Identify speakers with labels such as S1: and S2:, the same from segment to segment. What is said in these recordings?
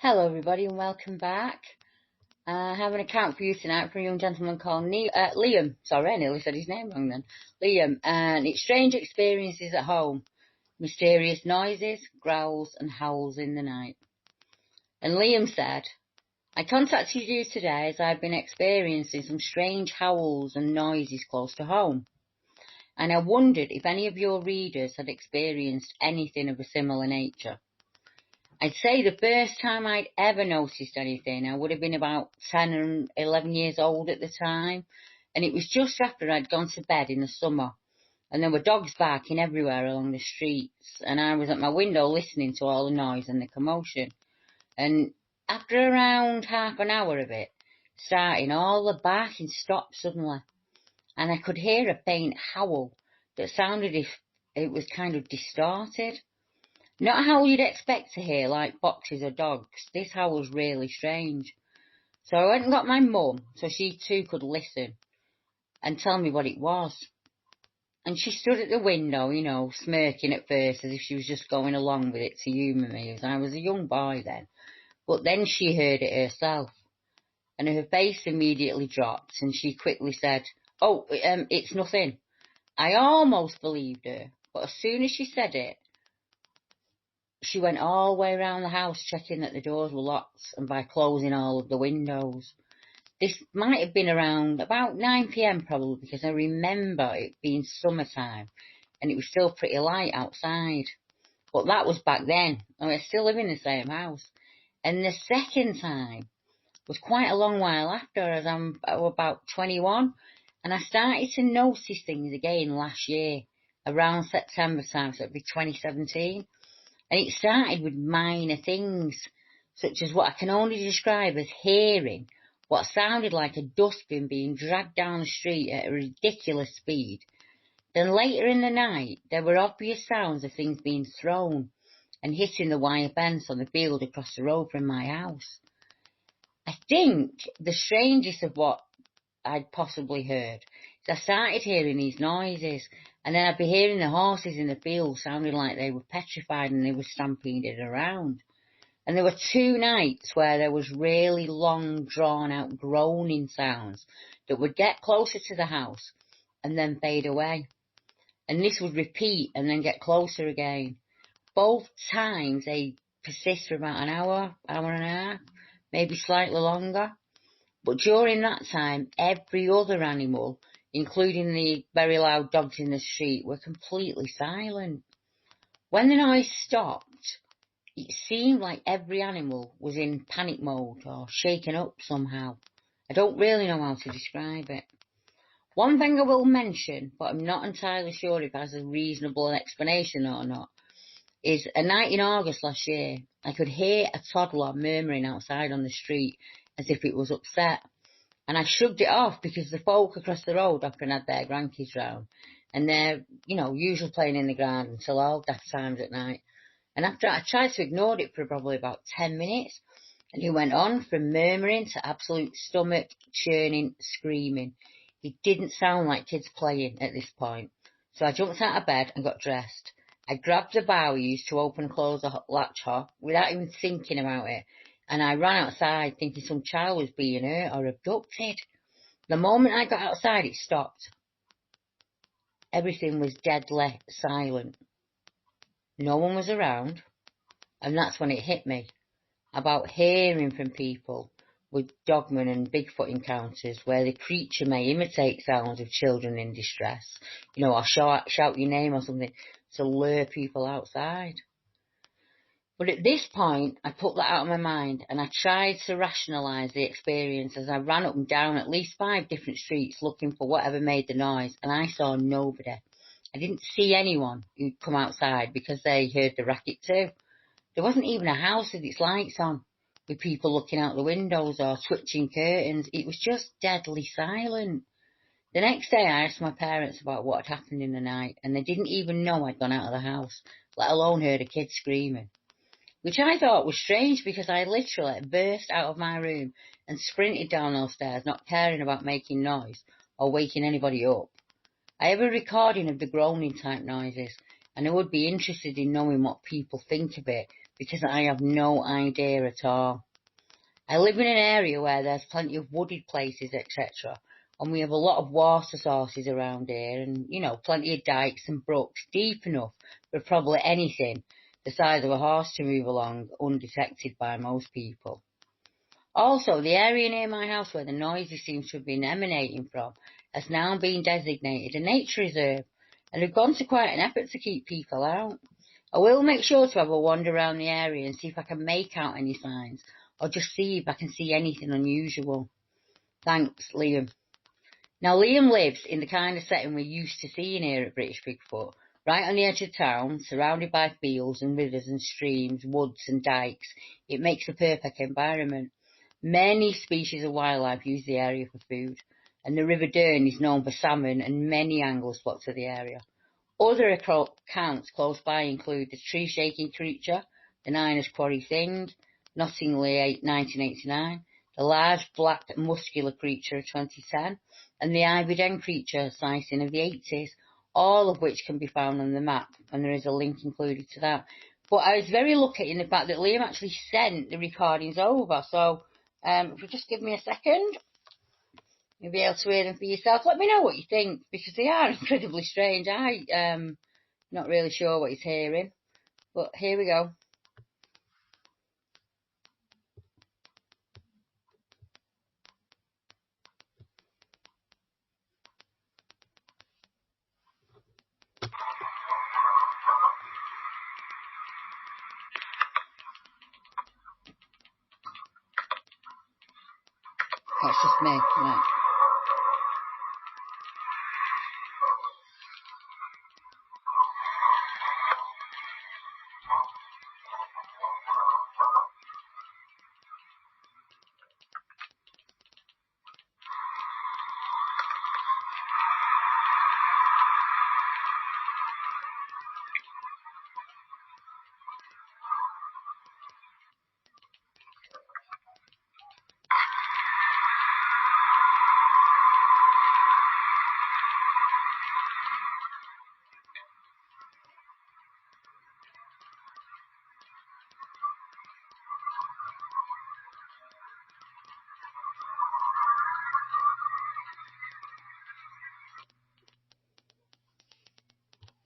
S1: Hello everybody and welcome back. I have an account for you tonight from a young gentleman called Liam. Sorry, I nearly said his name wrong then. Liam, and it's strange experiences at home. Mysterious noises, growls and howls in the night. And Liam said, I contacted you today as I've been experiencing some strange howls and noises close to home. And I wondered if any of your readers had experienced anything of a similar nature. I'd say the first time I'd ever noticed anything, I would have been about 10 and 11 years old at the time. And it was just after I'd gone to bed in the summer. And there were dogs barking everywhere along the streets. And I was at my window listening to all the noise and the commotion. And after around half an hour of it starting, all the barking stopped suddenly. And I could hear a faint howl that sounded as if it was kind of distorted. Not a howl you'd expect to hear, like foxes or dogs. This howl was really strange. So I went and got my mum, so she too could listen and tell me what it was. And she stood at the window, smirking at first as if she was just going along with it to humour me, as I was a young boy then. But then she heard it herself, and her face immediately dropped, and she quickly said, "Oh, it's nothing." I almost believed her, but as soon as she said it, she went all the way around the house checking that the doors were locked and by closing all of the windows. This might have been around about 9 p.m. probably, because I remember it being summertime and it was still pretty light outside. But that was back then, and I still live in the same house. And the second time was quite a long while after, as I was about 21, and I started to notice things again last year, around September time, so it'd be 2017. And it started with minor things, such as what I can only describe as hearing what sounded like a dustbin being dragged down the street at a ridiculous speed. Then later in the night, there were obvious sounds of things being thrown and hitting the wire fence on the field across the road from my house. I think the strangest of what I'd possibly heard is I started hearing these noises, and then I'd be hearing the horses in the field sounding like they were petrified and they were stampeded around. And there were 2 nights where there was really long, drawn-out groaning sounds that would get closer to the house and then fade away. And this would repeat and then get closer again. Both times they persist for about an hour, hour and a half, maybe slightly longer. But during that time, every other animal, including the very loud dogs in the street, were completely silent. When the noise stopped, it seemed like every animal was in panic mode or shaken up somehow. I don't really know how to describe it. One thing I will mention, but I'm not entirely sure if it has a reasonable explanation or not, is a night in August last year, I could hear a toddler murmuring outside on the street as if it was upset. And I shrugged it off because the folk across the road often had their grandkids round. And they're, usually playing in the garden until all daft times at night. And after I tried to ignore it for probably about 10 minutes, and he went on from murmuring to absolute stomach churning, screaming. It didn't sound like kids playing at this point. So I jumped out of bed and got dressed. I grabbed the bar we used to open and close the latch off without even thinking about it. And I ran outside thinking some child was being hurt or abducted. The moment I got outside, it stopped. Everything was deadly silent. No one was around. And that's when it hit me about hearing from people with dogman and Bigfoot encounters where the creature may imitate sounds of children in distress, or shout your name or something to lure people outside. But at this point, I put that out of my mind and I tried to rationalise the experience as I ran up and down at least 5 different streets looking for whatever made the noise, and I saw nobody. I didn't see anyone who'd come outside because they heard the racket too. There wasn't even a house with its lights on, with people looking out the windows or twitching curtains. It was just deadly silent. The next day I asked my parents about what had happened in the night, and they didn't even know I'd gone out of the house, let alone heard a kid screaming. Which I thought was strange because I literally burst out of my room and sprinted down those stairs, not caring about making noise or waking anybody up. I have a recording of the groaning type noises, and I would be interested in knowing what people think of it, because I have no idea at all. I live in an area where there's plenty of wooded places, etc. And we have a lot of water sources around here and, you know, plenty of dikes and brooks deep enough for probably anything the size of a horse to move along undetected by most people. Also, the area near my house where the noises seem to have been emanating from has now been designated a nature reserve, and have gone to quite an effort to keep people out. I will make sure to have a wander around the area and see if I can make out any signs, or just see if I can see anything unusual. Thanks, Liam. Now, Liam lives in the kind of setting we're used to seeing here at British Bigfoot, right on the edge of town, surrounded by fields and rivers and streams, woods and dikes. It makes a perfect environment. Many species of wildlife use the area for food, and the River Dern is known for salmon, and many anglers flock to the area. Other accounts close by include the tree-shaking creature, the Niners Quarry Thing, Nottingley 1989, the large black muscular creature of 2010, and the ivy den creature sighting of the 80s, all of which can be found on the map, and there is a link included to that. But I was very lucky in the fact that Liam actually sent the recordings over, so if you just give me a second, you'll be able to hear them for yourself. Let me know what you think, because they are incredibly strange. Not really sure what he's hearing, but here we go. That's just me, right.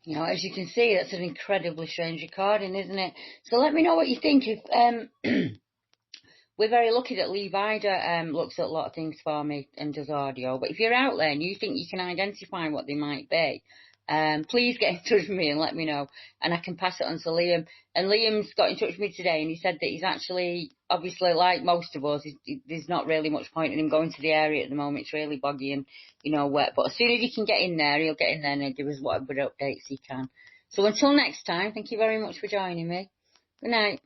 S1: You know, as you can see, that's an incredibly strange recording, isn't it? So let me know what you think. If we're very lucky that Lee Vida looks at a lot of things for me and does audio. But if you're out there and you think you can identify what they might be, please get in touch with me and let me know, and I can pass it on to Liam. And Liam's got in touch with me today, and he said that he's actually, obviously, like most of us, there's not really much point in him going to the area at the moment. It's really boggy and, you know, wet. But as soon as he can get in there, he'll get in there and he'll give us whatever updates he can. So until next time, thank you very much for joining me. Good night.